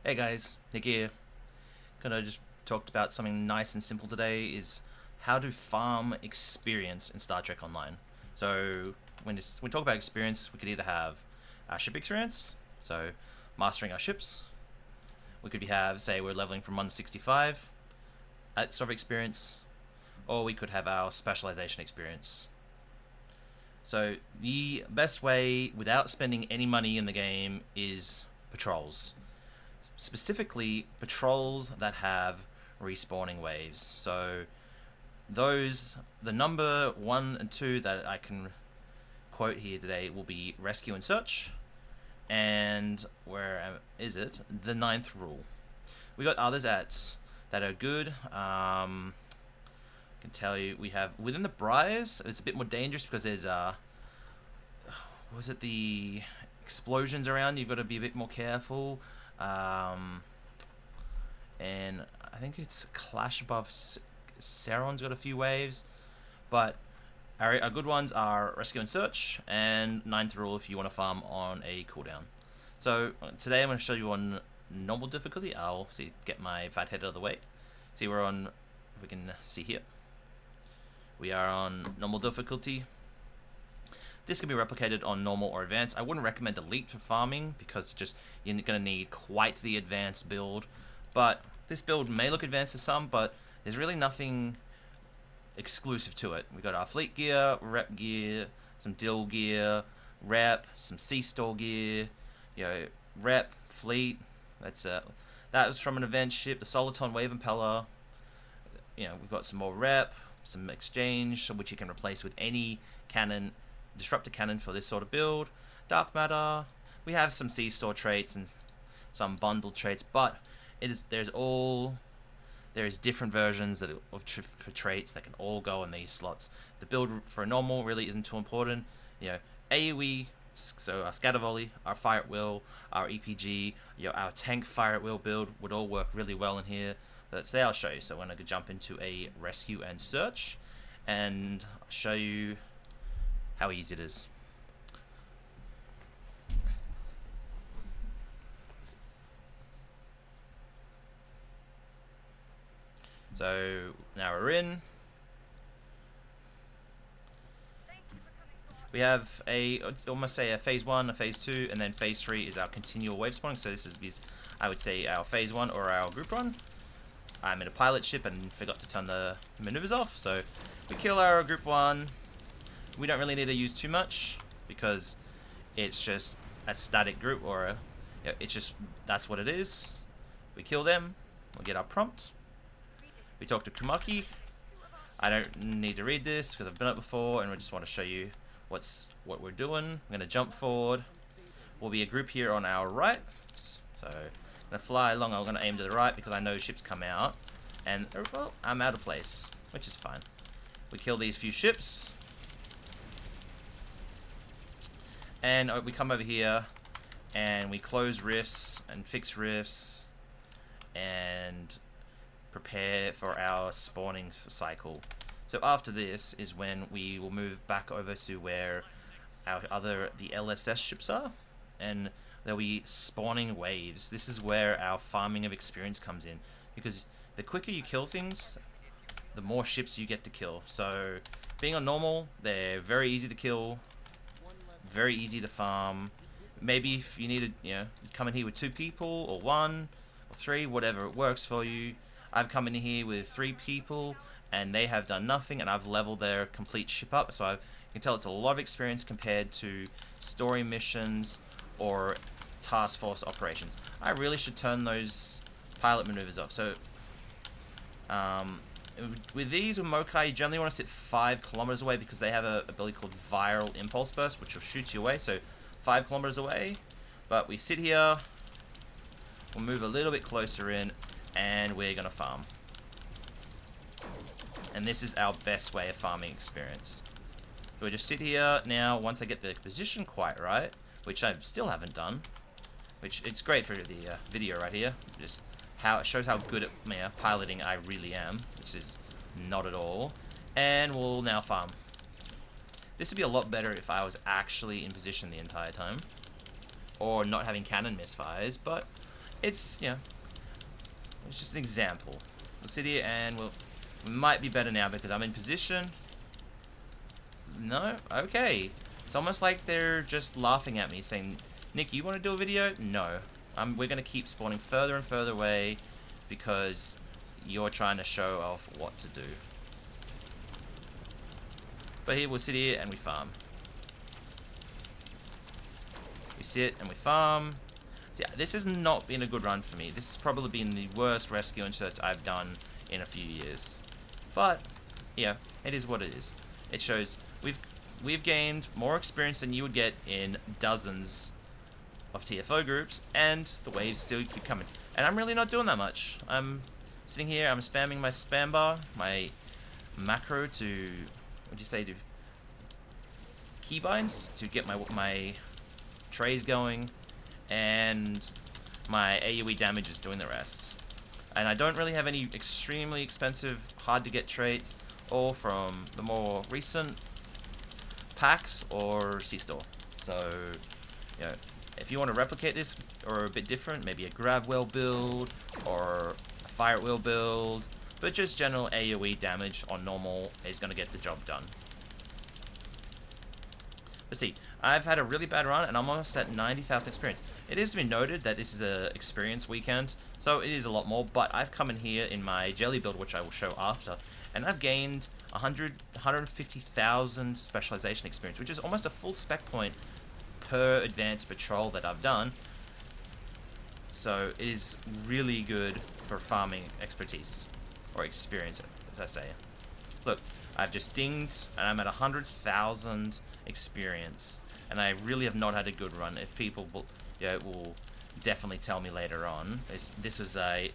Hey guys, Nick here. Gonna just talk about something nice and simple today is how to farm experience in Star Trek Online. So when we talk about experience, we could either have our ship experience, so mastering our ships. We could have, say, we're leveling from 165 at sort of experience, or we could have our specialization experience. So the best way, without spending any money in the game, is patrols. Specifically patrols that have respawning waves. So the number 1 and 2 that I can quote here today will be rescue and search, and where is it? The 9th rule. We got others that are good. I can tell you we have within the Briars. It's a bit more dangerous because there's was it the explosions around? You've got to be a bit more careful. And I think it's Clash above Saron's got a few waves, but our good ones are Rescue and Search and 9th Rule if you want to farm on a cooldown. So today I'm going to show you on normal difficulty. I'll get my fat head out of the way. See, we're on, if we can see here, we are on normal difficulty. This can be replicated on normal or advanced. I wouldn't recommend elite for farming because you're going to need quite the advanced build. But this build may look advanced to some, but there's really nothing exclusive to it. We've got our fleet gear, rep gear, some dill gear, rep, some sea store gear, rep, fleet. That was from an advanced ship, the Soliton Wave Impeller. We've got some more rep, some exchange, which you can replace with any cannon, disruptor cannon for this sort of build. Dark matter. We have some sea store traits and some bundled traits, but there's different versions for traits that can all go in these slots. The build for a normal really isn't too important. AoE, so our scatter volley, our fire at will, our EPG, our tank fire at will build would all work really well in here. But today I'll show you. So I'm going to jump into a rescue and search and show you how easy it is. So now we're in. We have almost say a phase 1, a phase 2, and then phase 3 is our continual wave spawning. So this is, I would say, our phase 1 or our group run. I'm in a pilot ship and forgot to turn the maneuvers off. So we kill our group 1. We don't really need to use too much because it's just a static group, or it's just, that's what it is. We kill them. We'll get our prompt. We talk to Kumaki. I don't need to read this because I've been up before, and we just want to show you what we're doing. I'm going to jump forward. We'll be a group here on our right. So I'm going to fly along. I'm going to aim to the right because I know ships come out, and well, I'm out of place, which is fine. We kill these few ships. And we come over here and we close rifts and fix rifts and prepare for our spawning cycle. So after this is when we will move back over to where the LSS ships are, and there'll be spawning waves. This is where our farming of experience comes in, because the quicker you kill things, the more ships you get to kill. So being on normal, they're very easy to kill, very easy to farm. Maybe if you need to, you come in here with 2 people or 1 or 3, whatever it works for you. I've come in here with 3 people and they have done nothing, and I've leveled their complete ship up. So you can tell it's a lot of experience compared to story missions or task force operations. I really should turn those pilot maneuvers off. So with these, with Mokai, you generally want to sit 5 kilometers away because they have a ability called Viral Impulse Burst, which will shoot you away. So 5 kilometers away. But we sit here, we'll move a little bit closer in, and we're going to farm. And this is our best way of farming experience. So we just sit here now. Once I get the position quite right, which I still haven't done, which it's great for the video right here. Just how it shows how good at piloting I really am, which is not at all. And we'll now farm. This would be a lot better if I was actually in position the entire time, or not having cannon misfires, but it's, it's just an example. We'll sit here and we might be better now because I'm in position. No? Okay. It's almost like they're just laughing at me saying, Nick, you want to do a video? No. We're going to keep spawning further and further away because you're trying to show off what to do. But here, we'll sit here and we farm. We sit and we farm. So yeah, this has not been a good run for me. This has probably been the worst rescue inserts I've done in a few years. But, yeah, it is what it is. It shows we've gained more experience than you would get in dozens of TFO groups, and the waves still keep coming. And I'm really not doing that much. I'm sitting here, I'm spamming my spam bar, my macro to, what do you say, to keybinds to get my trays going, and my AoE damage is doing the rest. And I don't really have any extremely expensive, hard to get traits, all from the more recent packs or C-Store. So, if you want to replicate this or a bit different, maybe a grav well build or a fire at will build, but just general AoE damage on normal is going to get the job done. Let's see, I've had a really bad run and I'm almost at 90,000 experience. It is to be noted that this is a experience weekend, so it is a lot more, but I've come in here in my jelly build, which I will show after, and I've gained 150,000 specialization experience, which is almost a full spec point per advanced patrol that I've done. So it is really good for farming expertise, or experience, as I say. Look, I've just dinged, and I'm at 100,000 experience, and I really have not had a good run. If people will definitely tell me later on, this was a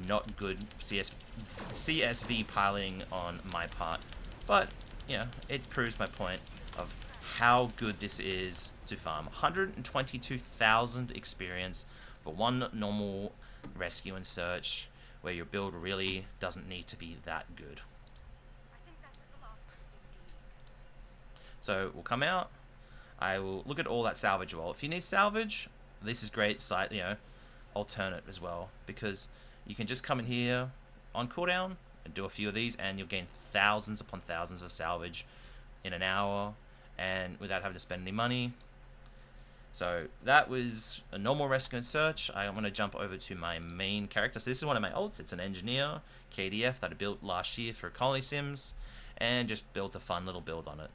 not good CSV piling on my part, but it proves my point of how good this is to farm. 122,000 experience for one normal rescue and search, where your build really doesn't need to be that good. So we'll come out. I will look at all that salvage well. If you need salvage, this is great site, alternate as well, because you can just come in here on cooldown and do a few of these, and you'll gain thousands upon thousands of salvage in an hour, and without having to spend any money. So that was a normal rescue and search. I'm going to jump over to my main character. So this is one of my ults. It's an engineer, KDF, that I built last year for Colony Sims, and just built a fun little build on it.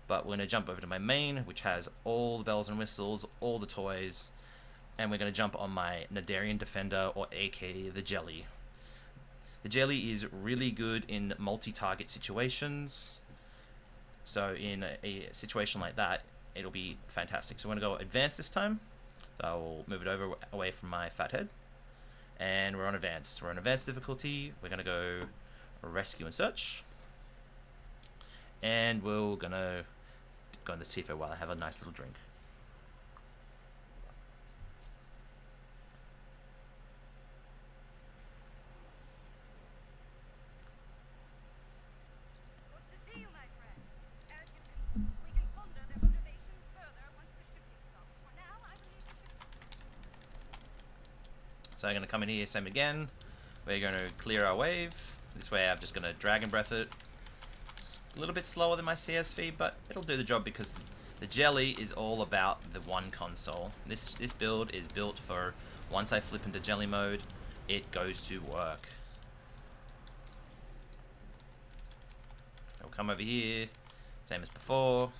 But we're going to jump over to my main, which has all the bells and whistles, all the toys, and we're going to jump on my Nadarian Defender, or aka the Jelly. The Jelly is really good in multi-target situations. So in a situation like that, it'll be fantastic. So we're going to go advanced this time. So I'll move it over away from my fat head. And we're on advanced. We're on advanced difficulty. We're going to go rescue and search. And we're going to go in the TFO while I have a nice little drink. So I'm going to come in here, same again. We're going to clear our wave. This way I'm just going to Dragon Breath it. It's a little bit slower than my CSV, but it'll do the job because the Jelly is all about the one console. This build is built for once I flip into Jelly mode, it goes to work. I'll come over here, same as before.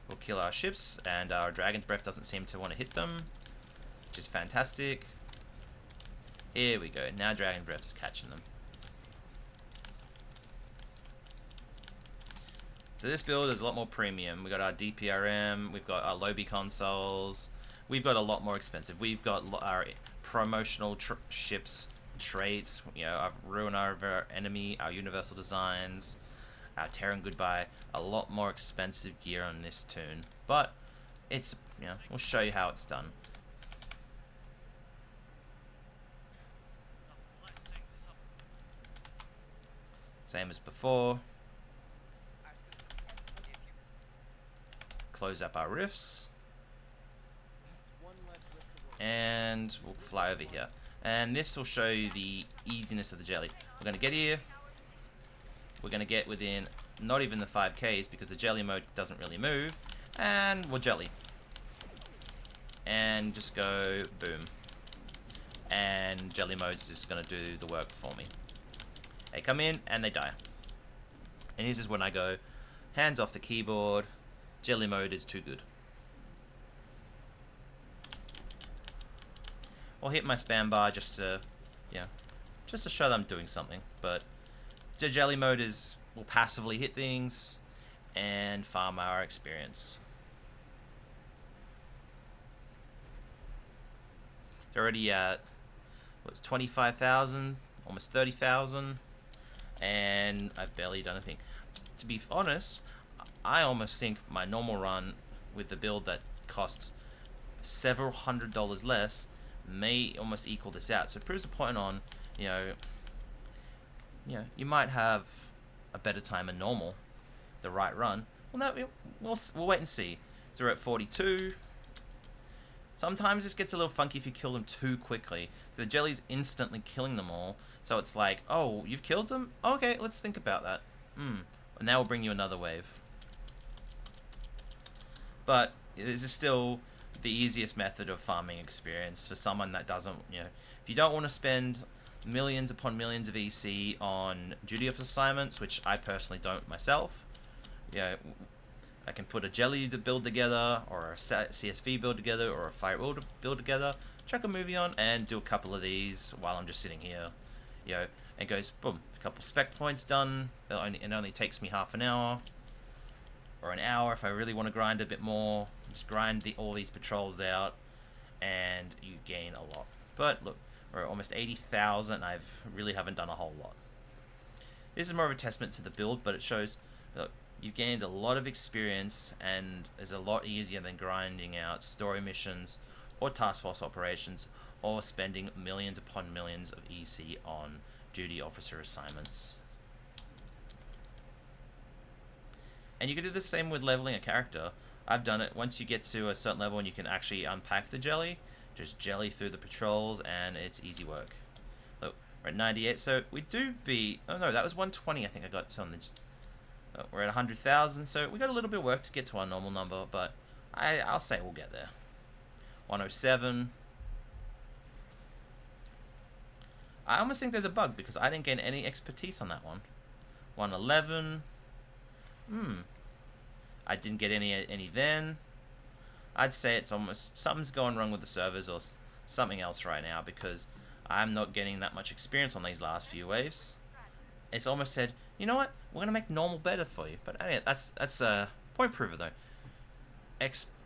We'll kill our ships, and our Dragon's Breath doesn't seem to want to hit them, which is fantastic. Here we go. Now Dragon Breath's catching them. So this build is a lot more premium. We've got our DPRM, we've got our Lobby consoles, we've got a lot more expensive. We've got our promotional ships, traits, our Ruin Our Enemy, our Universal Designs, our Terran Goodbye, a lot more expensive gear on this tune. But it's, we'll show you how it's done. Same as before. Close up our rifts. And we'll fly over here. And this will show you the easiness of the jelly. We're going to get here. We're going to get within not even the 5Ks because the jelly mode doesn't really move. And we'll jelly. And just go boom. And jelly mode's just going to do the work for me. They come in and they die. And this is when I go, hands off the keyboard. Jelly mode is too good. I'll hit my spam bar just to, just to show that I'm doing something. But the jelly mode is, we'll passively hit things and farm our experience. They're already at, what's 25,000, almost 30,000, and I've barely done anything. To be honest, I almost think my normal run with the build that costs several $100s less may almost equal this out. So it proves the point on, you might have a better time than normal, the right run. Well, no, we'll wait and see. So we're at 42. Sometimes this gets a little funky if you kill them too quickly. The jelly's instantly killing them all. So it's like, oh, you've killed them? Okay, let's think about that. And now we'll bring you another wave. But this is still the easiest method of farming experience for someone that doesn't, if you don't want to spend millions upon millions of EC on duty officer assignments, which I personally don't myself, I can put a jelly build together, or a CSV build together, or a fire build together, chuck a movie on, and do a couple of these while I'm just sitting here, and it goes, boom, a couple spec points done. It only takes me half an hour, or an hour if I really want to grind a bit more. Just grind all these patrols out, and you gain a lot. But look, we're at almost 80,000. I really haven't done a whole lot. This is more of a testament to the build, but it shows that you've gained a lot of experience, and is a lot easier than grinding out story missions or task force operations, or spending millions upon millions of EC on duty officer assignments. And you can do the same with leveling a character. I've done it. Once you get to a certain level and you can actually unpack the jelly, just jelly through the patrols, and it's easy work. Look, we're at 98, so we do beat... Oh no, that was 120 I think I got on the... we're at 100,000, so we got a little bit of work to get to our normal number, but I'll say we'll get there. 107. I almost think there's a bug because I didn't gain any expertise on that one. 111. I didn't get any then. I'd say it's almost something's going wrong with the servers or something else right now, because I'm not getting that much experience on these last few waves. It's almost said, you know what, we're gonna make normal better for you. But anyway, that's a point prover though.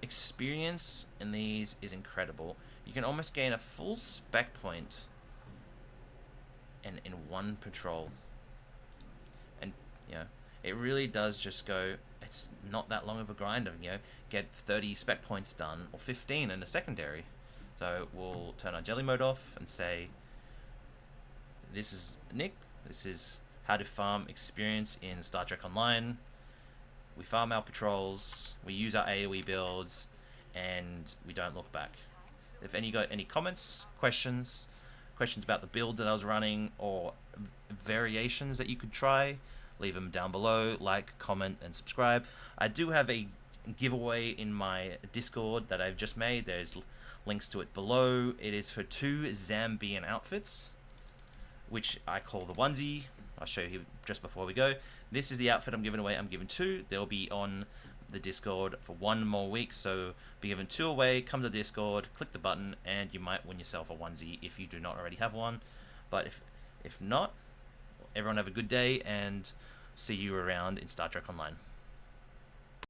Experience in these is incredible. You can almost gain a full spec point in one patrol, and it really does just go. It's not that long of a grind of, get 30 spec points done, or 15 in a secondary. So we'll turn our jelly mode off and say, this is Nick, this is how to farm experience in Star Trek Online. We farm our patrols, we use our AoE builds, and we don't look back. If you got any comments, questions about the build that I was running, or variations that you could try, leave them down below. Like, comment, and subscribe. I do have a giveaway in my Discord that I've just made. There's links to it below. It is for 2 Zambian outfits, which I call the onesie. I'll show you just before we go. This is the outfit I'm giving away. I'm giving 2. They'll be on the Discord for 1 more week, so be giving 2 away. Come to Discord, click the button, and you might win yourself a onesie if you do not already have one. But if not, everyone have a good day, and see you around in Star Trek Online.